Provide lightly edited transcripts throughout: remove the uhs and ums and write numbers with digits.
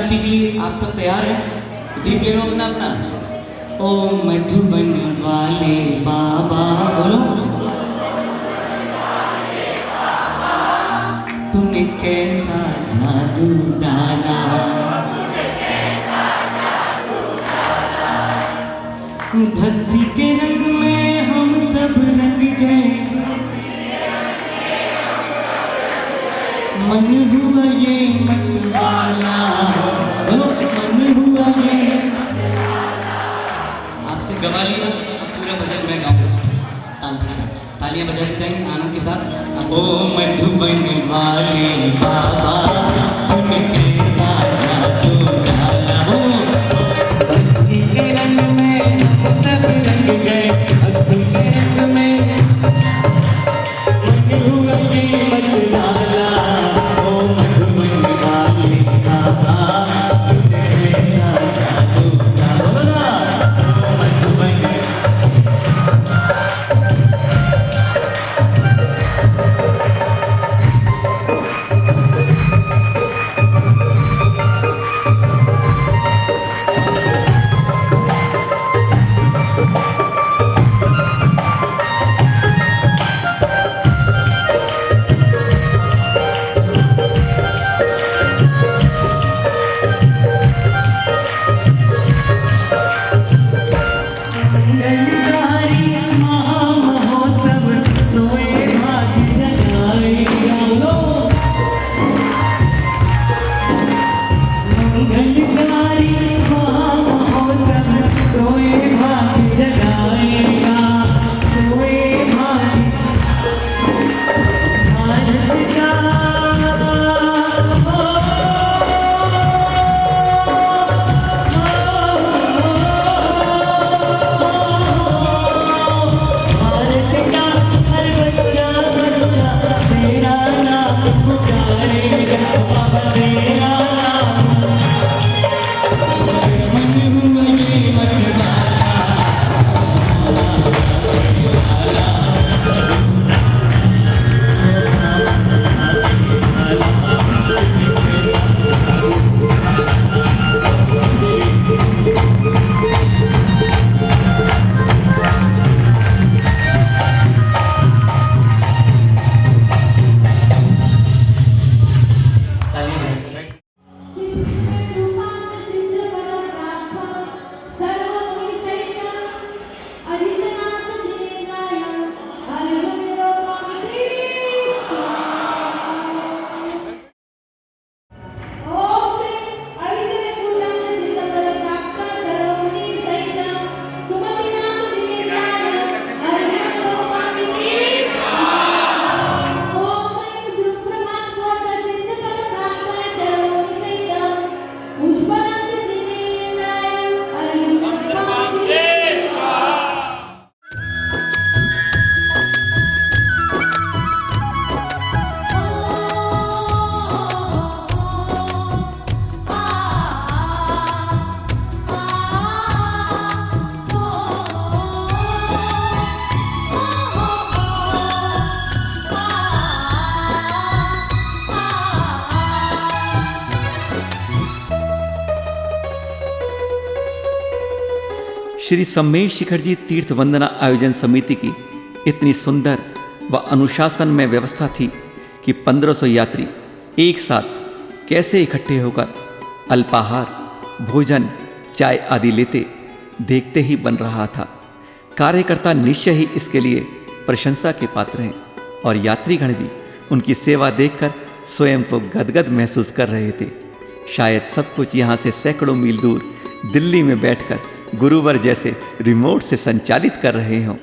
आरती के लिए आप सब तैयार हैं? तो दीप ले लो अपना अपना। ओ मधुबन वाले बाबा बोलो, तूने कैसा जादू डाला, भक्ति के रंग में हम सब रंग गए, मन हुआ ये मतवाला, बोलो मन हुआ ये। आपसे गवा लिया, अब पूरा भजन मैं गाऊंगा। तालियां बजाते जाएंगे आनंद के साथ। ओ मधुबन वाले बाबा तूने कैसा जादू डाला, भक्ति के रंग में हम सब रंग गए, भक्ति के रंग में मन हुआ ये मतवाला। ओ मधुबन वाले बाबा तूने कैसा जादू डाला, ओ मधुबन। श्री सम्मेश शिखर जी तीर्थ वंदना आयोजन समिति की इतनी सुंदर व अनुशासन में व्यवस्था थी कि 1500 यात्री एक साथ कैसे इकट्ठे होकर अल्पाहार, भोजन, चाय आदि लेते देखते ही बन रहा था। कार्यकर्ता निश्चय ही इसके लिए प्रशंसा के पात्र हैं और यात्रीगण भी उनकी सेवा देखकर स्वयं को गदगद महसूस कर रहे थे। शायद सब कुछ यहाँ से सैकड़ों मील दूर दिल्ली में बैठकर गुरुवर जैसे रिमोट से संचालित कर रहे हों।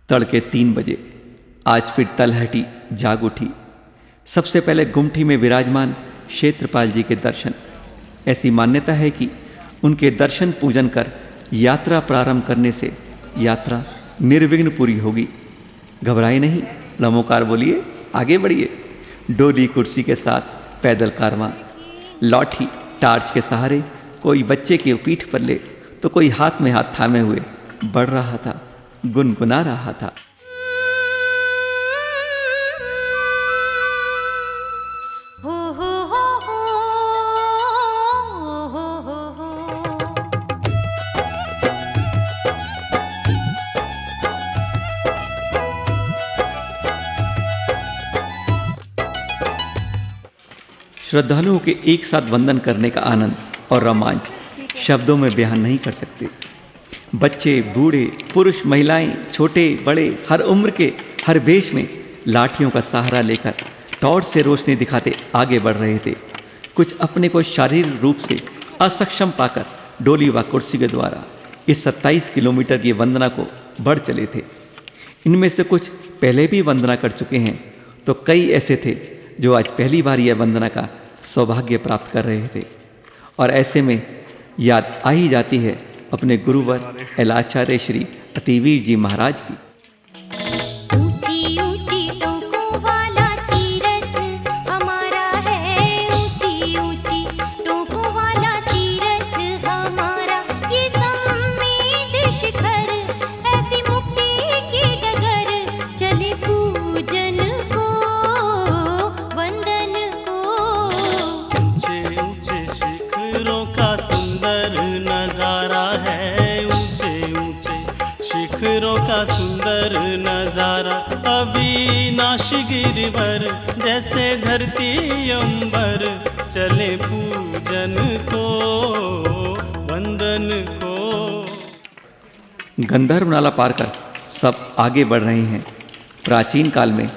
तड़के 3 बजे आज फिर तलहटी जाग उठी। सबसे पहले गुमठी में विराजमान क्षेत्रपाल जी के दर्शन। ऐसी मान्यता है कि उनके दर्शन पूजन कर यात्रा प्रारंभ करने से यात्रा निर्विघ्न पूरी होगी। घबराए नहीं, लमोकार बोलिए, आगे बढ़िए। डोली कुर्सी के साथ पैदल कारवां, लाठी टार्च के सहारे, कोई बच्चे के पीठ पर ले तो कोई हाथ में हाथ थामे हुए बढ़ रहा था, गुनगुना रहा था। श्रद्धालुओं के एक साथ वंदन करने का आनंद और रोमांच शब्दों में बयान नहीं कर सकते। बच्चे, बूढ़े, पुरुष, महिलाएं, छोटे बड़े, हर उम्र के, हर वेश में लाठियों का सहारा लेकर टॉर्च से रोशनी दिखाते आगे बढ़ रहे थे। कुछ अपने को शारीरिक रूप से असक्षम पाकर डोली व कुर्सी के द्वारा इस 27 किलोमीटर की वंदना को बढ़ चले थे। इनमें से कुछ पहले भी वंदना कर चुके हैं तो कई ऐसे थे जो आज पहली बार यह वंदना का सौभाग्य प्राप्त कर रहे थे। और ऐसे में याद आ ही जाती है अपने गुरुवर एलाचार्य श्री अतिवीर जी महाराज की। का सुंदर नजारा अविनाश गिरिवर, जैसे धरती अंबर चले पूजन को वंदन को। गंधर्व नाला पार कर सब आगे बढ़ रहे हैं। प्राचीन काल में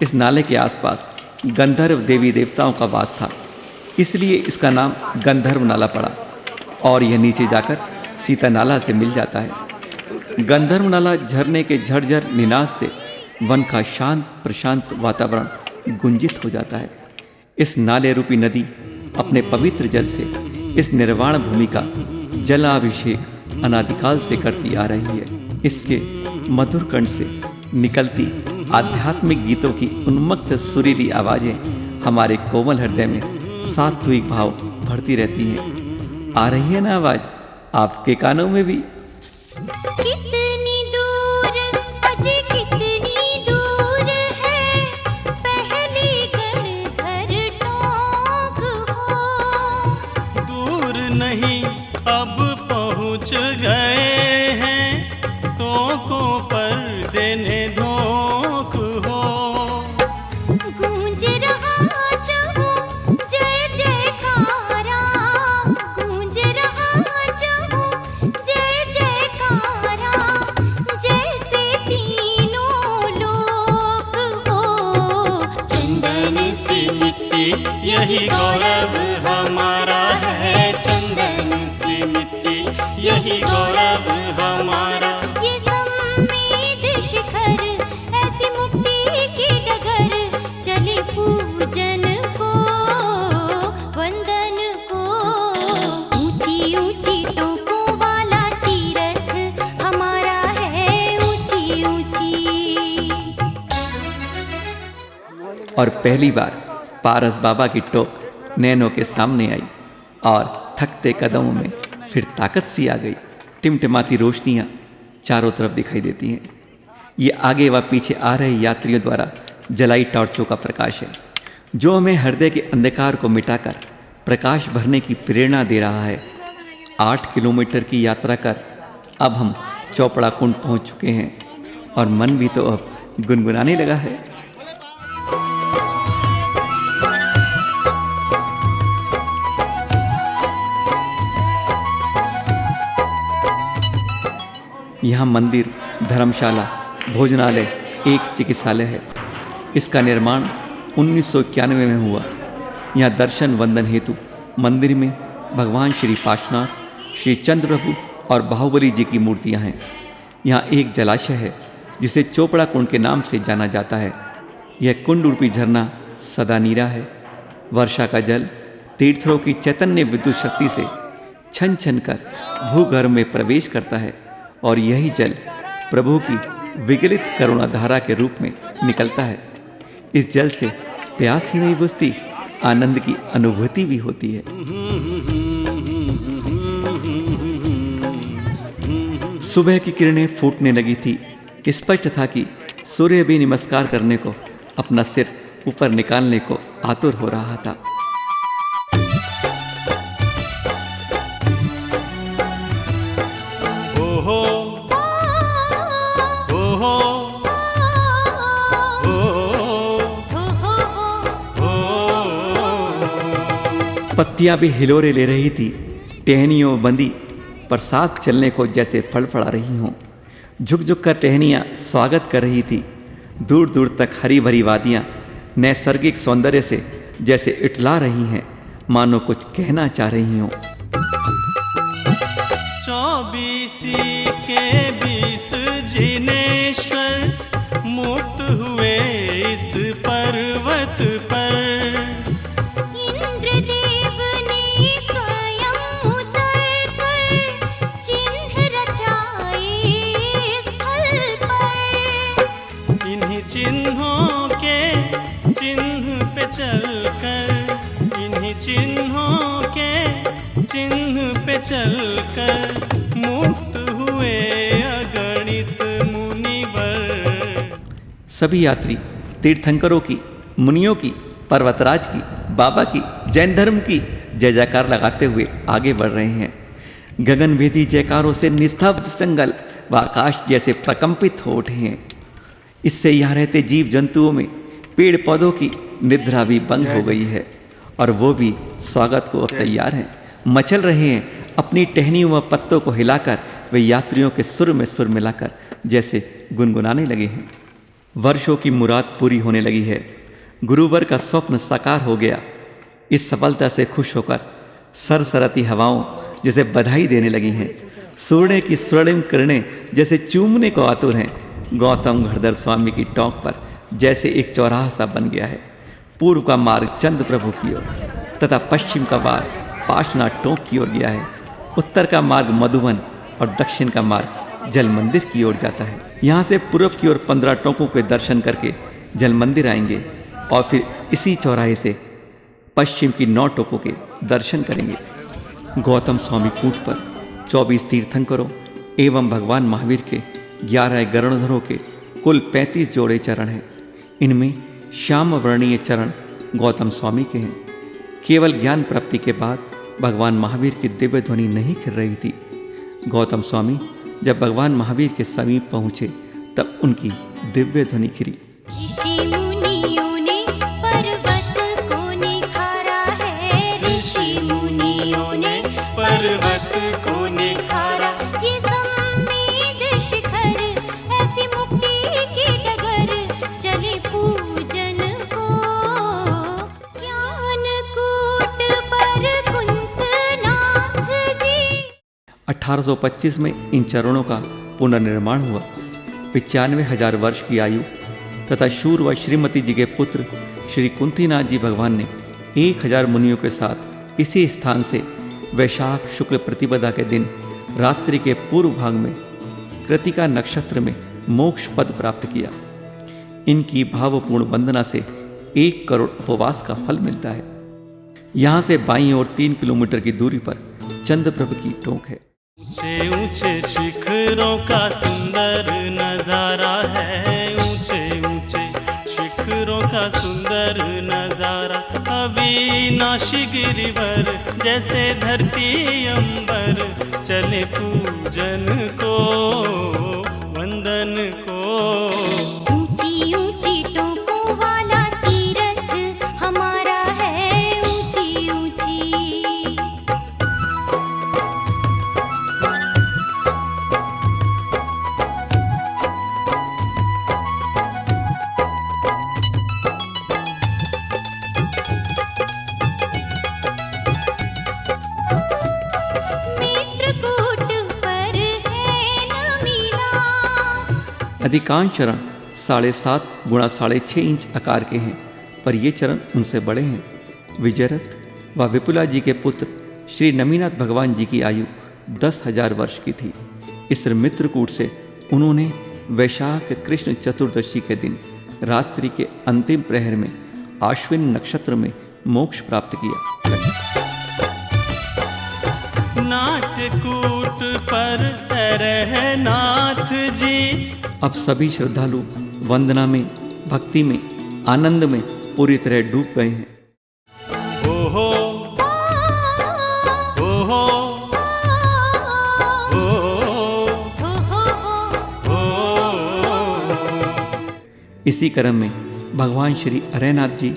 इस नाले के आसपास गंधर्व देवी देवताओं का वास था, इसलिए इसका नाम गंधर्व नाला पड़ा और यह नीचे जाकर सीता नाला से मिल जाता है। गंधर्व नाला झरने के झरझर निनाद से वन का शांत प्रशांत वातावरण गुंजित हो जाता है। इस नाले रूपी नदी अपने पवित्र जल से इस निर्वाण भूमि का जलाभिषेक अनादिकाल से करती आ रही है। इसके मधुर कंठ से निकलती आध्यात्मिक गीतों की उन्मत्त सुरीली आवाजें हमारे कोमल हृदय में सात्विक भाव भरती रहती हैं। आ रही है ना आवाज आपके कानों में भी? कितनी दूर अजय कितनी दूर है, पहली गणधर टोक हो। दूर नहीं अब पहुँच गए हैं, टोकों पर देने धोख हो। गूंज रहा जहूं जय जयकारा, गूंज रहा जहूं जय जयकारा, जैसे तीनों लोक हो। चंदन सी मिट्टी यही गौरव हमारा है, चंदन सी मिट्टी यही गौरव हमारा। ये सम्मेद शिखर ऐसी मुक्ति की डगर, चले पूजन को वंदन को। ऊंची ऊंची टोकों वाला तीरथ हमारा है, ऊंची ऊंची। और पहली बार पारस बाबा की टोक नैनों के सामने आई और थकते कदमों में फिर ताकत सी आ गई। टिमटिमाती रोशनियां चारों तरफ दिखाई देती हैं। ये आगे व पीछे आ रहे यात्रियों द्वारा जलाई टॉर्चों का प्रकाश है, जो हमें हृदय के अंधकार को मिटाकर प्रकाश भरने की प्रेरणा दे रहा है। 8 किलोमीटर की यात्रा कर अब हम चौपड़ा कुंड पहुंच चुके हैं और मन भी तो अब गुनगुनाने लगा है। यहाँ मंदिर, धर्मशाला, भोजनालय, एक चिकित्सालय है। इसका निर्माण 1991 में हुआ। यहाँ दर्शन वंदन हेतु मंदिर में भगवान श्री पार्श्वनाथ, श्री चंद्रप्रभु और बाहुबली जी की मूर्तियाँ हैं। यहाँ एक जलाशय है जिसे चोपड़ा कुंड के नाम से जाना जाता है। यह कुंड रूपी झरना सदा नीरा है। वर्षा का जल तीर्थरों की चैतन्य विद्युत शक्ति से छन छन कर भूगर्भ में प्रवेश करता है और यही जल प्रभु की विगलित करुणा धारा के रूप में निकलता है। इस जल से प्यास ही नहीं बुझती, आनंद की अनुभूति भी होती है। सुबह की किरणें फूटने लगी थी। स्पष्ट था कि सूर्य भी नमस्कार करने को, अपना सिर ऊपर निकालने को आतुर हो रहा था। ओहो ओहो पत्तियां भी हिलोरे ले रही थी, टहनियों बंदी पर साथ चलने को जैसे फड़फड़ा रही हों। झुक झुक कर टहनियां स्वागत कर रही थी। दूर दूर तक हरी भरी वादियां नैसर्गिक सौंदर्य से जैसे इटला रही हैं, मानो कुछ कहना चाह रही हों। 24 के 20 जिनेश्वर मुक्त हुए इस पर्वत पर। इंद्रदेव ने स्वयं उतर कर चिन्ह रचाए स्थल पर। इन्हीं चिन्हों के चिन्ह पे चलकर, इन्हीं चिन्हों के चिन्ह पे चलकर मुक्त हुए अगणित मुनिवर। सभी यात्री तीर्थंकरों की, मुनियों की, पर्वतराज की, बाबा की, जैन धर्म की जय जयकार लगाते हुए आगे बढ़ रहे हैं। गगनभेदी जयकारों से निस्तब्ध जंगल व आकाश जैसे प्रकंपित हो उठे हैं। इससे यहाँ रहते जीव जंतुओं में पेड़ पौधों की निद्रा भी भंग हो गई है और वो भी स्वागत को अब तैयार हैं। मचल रहे हैं, अपनी टहनियों व पत्तों को हिलाकर वे यात्रियों के सुर में सुर मिलाकर जैसे गुनगुनाने लगे हैं। वर्षों की मुराद पूरी होने लगी है। गुरुवर का स्वप्न साकार हो गया। इस सफलता से खुश होकर सरसरती हवाओं जैसे बधाई देने लगी हैं। सूर्य की स्वर्णिम किरणें जैसे चूमने को आतुर हैं। गौतम घड़धर स्वामी की टोंक पर जैसे एक चौराहा सा बन गया है। पूर्व का मार्ग चंद्र प्रभु की ओर तथा पश्चिम का मार्ग पार्श्वनाथ टोंक की ओर गया है। उत्तर का मार्ग मधुवन और दक्षिण का मार्ग जल मंदिर की ओर जाता है। यहाँ से पूर्व की ओर 15 टोंकों के दर्शन करके जल मंदिर आएंगे और फिर इसी चौराहे से पश्चिम की 9 टोंकों के दर्शन करेंगे। गौतम स्वामी कूट पर 24 तीर्थंकरों एवं भगवान महावीर के 11 गरुड़धरों के कुल 35 जोड़े चरण हैं। इनमें श्याम वर्णीय चरण गौतम स्वामी के हैं। केवल ज्ञान प्राप्ति के बाद भगवान महावीर की दिव्य ध्वनि नहीं खिल रही थी। गौतम स्वामी जब भगवान महावीर के समीप पहुँचे तब उनकी दिव्य ध्वनि खिली। ऋषि मुनियों ने पर्वत को निखारा है। ऋषि मुनियों ने पर्वत को निखारा। ये सम्मेद शिखर ऐसी मुक्ति की डगर चले पूजन को। ज्ञान कूट पर कुंतनाथ जी। 1825 में इन चरणों का पुनर्निर्माण हुआ। 95,000 वर्ष की आयु तथा शूर व श्रीमती जी के पुत्र श्री कुंतीनाथ जी भगवान ने 1000 मुनियों के साथ इसी स्थान से वैशाख शुक्ल प्रतिपदा के दिन रात्रि के पूर्व भाग में कृतिका नक्षत्र में मोक्ष पद प्राप्त किया। इनकी भावपूर्ण वंदना से 1 करोड़ उपवास का फल मिलता है। यहाँ से बाईं ओर 3 किलोमीटर की दूरी पर चंद्रप्रभ की टोंक है। ऊंचे ऊंचे शिखरों का सुंदर नजारा है। ऊंचे ऊंचे शिखरों का सुंदर नजारा। अविनाशी गिरिवर जैसे धरती अंबर चले पूजन को वंदन को। ऊंची ऊंची टोकों वाला तीरथ हमारा है। ऊंची ऊंची मित्रकूट पर है अधिकांश चरण 7.5 गुणा 6.5 इंच आकार के हैं, पर ये चरण उनसे बड़े हैं। विजयरथ व विपुला जी के पुत्र श्री नमीनाथ भगवान जी की आयु 10,000 वर्ष की थी। इस मित्रकूट से उन्होंने वैशाख कृष्ण चतुर्दशी के दिन रात्रि के अंतिम प्रहर में आश्विन नक्षत्र में मोक्ष प्राप्त किया। नाटकूट पर रहे नाथ जी। अब सभी श्रद्धालु वंदना में, भक्ति में, आनंद में पूरी तरह डूब गए हैं। ओहो ओहो इसी क्रम में भगवान श्री अरयनाथ जी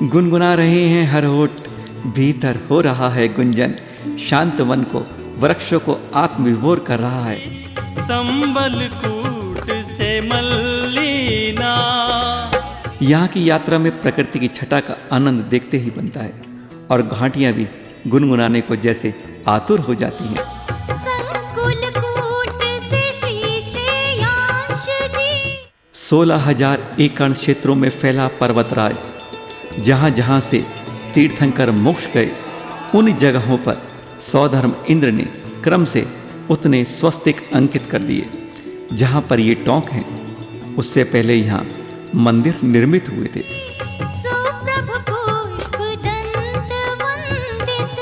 गुनगुना रहे हैं हर होठ, भीतर हो रहा है गुंजन, शांत वन को, वृक्षों को आत्मविभोर कर रहा है। संबल कूट से मल्लीना। यहाँ की यात्रा में प्रकृति की छटा का आनंद देखते ही बनता है और घाटियाँ भी गुनगुनाने को जैसे आतुर हो जाती हैं। संकुल कूट से शीशयांश जी। 16,000 एकड़ क्षेत्रों में फैला पर्वतराज, जहाँ जहाँ से तीर्थंकर मोक्ष गए, उन जगहों पर सौधर्म इंद्र ने क्रम से उतने स्वस्तिक अंकित कर दिए। जहाँ पर ये टोंक हैं, उससे पहले यहाँ मंदिर निर्मित हुए थे। सुप्रभ पुष्प दंत वंदित।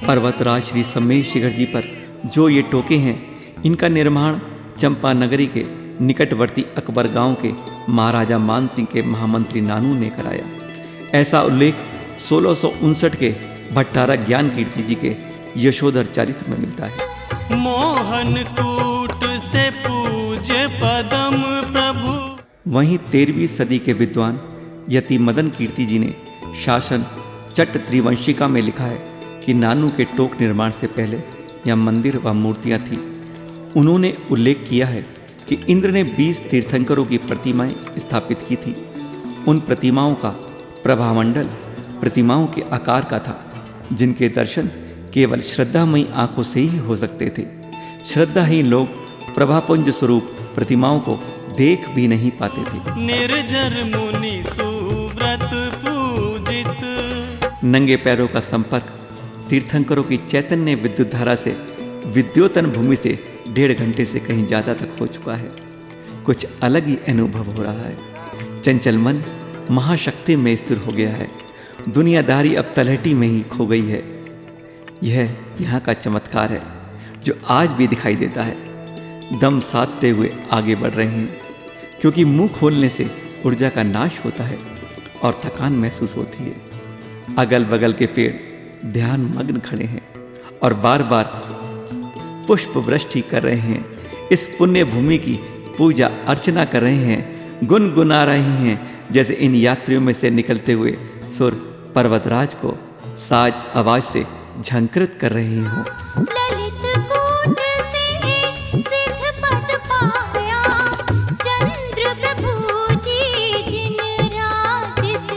पर्वतराज श्री सम्मेश शिखर जी पर जो ये टोके हैं, इनका निर्माण चंपा नगरी के निकटवर्ती अकबर गांव के महाराजा मान सिंह के महामंत्री नानू ने कराया। ऐसा उल्लेख 1659 के भट्टारा ज्ञान कीर्ति जी के यशोधर चरित्र में मिलता है। मोहन कूट से पूज्य पदम प्रभु। वहीं 13वीं सदी के विद्वान यति मदन कीर्ति जी ने शासन चट्ट त्रिवंशिका में लिखा है कि नानू के टोक निर्माण से पहले यह मंदिर व मूर्तियां थीं। उन्होंने उल्लेख किया है कि इंद्र ने 20 तीर्थंकरों की प्रतिमाएं स्थापित की थी। उन प्रतिमाओं का प्रभामंडल प्रतिमाओं के आकार का था, जिनके दर्शन केवल श्रद्धामयी आंखों से ही हो सकते थे। श्रद्धाहीन लोग प्रभापुंज स्वरूप प्रतिमाओं को देख भी नहीं पाते थे। निर्जर मुनि सुव्रत पूजित। नंगे पैरों का संपर्क तीर्थंकरों की चैतन्य विद्युत धारा से विद्योतन भूमि से 1.5 घंटे से कहीं ज़्यादा तक हो चुका है। कुछ अलग ही अनुभव हो रहा है। चंचल मन महाशक्ति में स्थिर हो गया है। दुनियादारी अब तलहटी में ही खो गई है। यह यहाँ का चमत्कार है जो आज भी दिखाई देता है। दम साधते हुए आगे बढ़ रहे हैं, क्योंकि मुंह खोलने से ऊर्जा का नाश होता है और थकान महसूस होती है। अगल बगल के पेड़ ध्यान मग्न खड़े हैं और बार बार पुष्प वृष्टि कर रहे हैं। इस पुण्य भूमि की पूजा अर्चना कर रहे हैं, गुनगुना रहे हैं, जैसे इन यात्रियों में से निकलते हुए सुर पर्वतराज को साज आवाज से झंकृत कर रहे हों। ललित कूट से सिद्ध पद पाया, चंद्र प्रभु जी जिन राजित।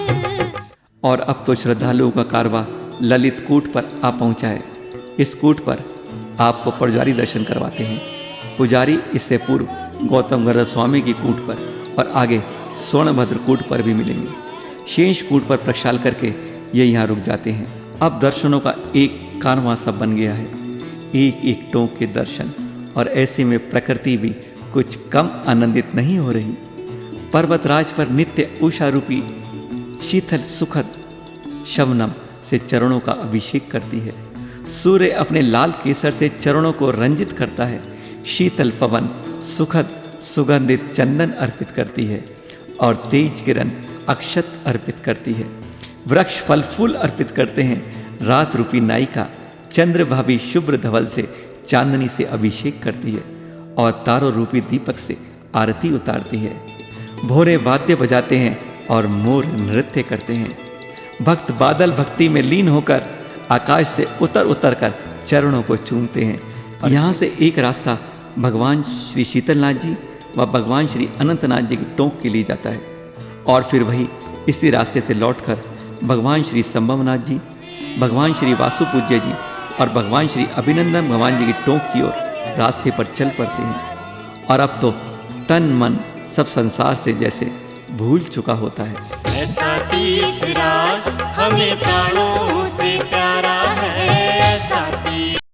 और अब तो श्रद्धालुओं का कारवां ललित कूट पर आ पहुंचा है। इस कूट पर आपको पुजारी दर्शन करवाते हैं। पुजारी इससे पूर्व गौतम गर्द स्वामी की कूट पर और आगे सोनभद्र कूट पर भी मिलेंगे। शेष कूट पर प्रक्षाल करके ये यहाँ रुक जाते हैं। अब दर्शनों का एक कारवां सब बन गया है, एक एक टोंक के दर्शन, और ऐसे में प्रकृति भी कुछ कम आनंदित नहीं हो रही। पर्वतराज पर नित्य उषा रूपी शीतल सुखद शबनम से चरणों का अभिषेक करती है। सूर्य अपने लाल केसर से चरणों को रंजित करता है। शीतल पवन सुखद सुगंधित चंदन अर्पित करती है और तेज किरण अक्षत अर्पित करती है। वृक्ष फल फूल अर्पित करते हैं। रात रूपी नायिका चंद्रभावी शुभ्र धवल से चांदनी से अभिषेक करती है और तारों रूपी दीपक से आरती उतारती है। भोरे वाद्य बजाते हैं और मोर नृत्य करते हैं। भक्त बादल भक्ति में लीन होकर आकाश से उतर उतर कर चरणों को चूमते हैं। और यहाँ से एक रास्ता भगवान श्री शीतलनाथ जी व भगवान श्री अनंतनाथ जी की टोंक के लिए जाता है और फिर वही इसी रास्ते से लौटकर भगवान श्री संभवनाथ जी, भगवान श्री वासुपूज्य जी और भगवान श्री अभिनंदन भगवान जी की टोंक की ओर रास्ते पर चल पड़ते हैं। और अब तो तन मन सब संसार से जैसे भूल चुका होता है। ऐसा तीर्थराज हमें प्राणों से प्यारा है, ऐसा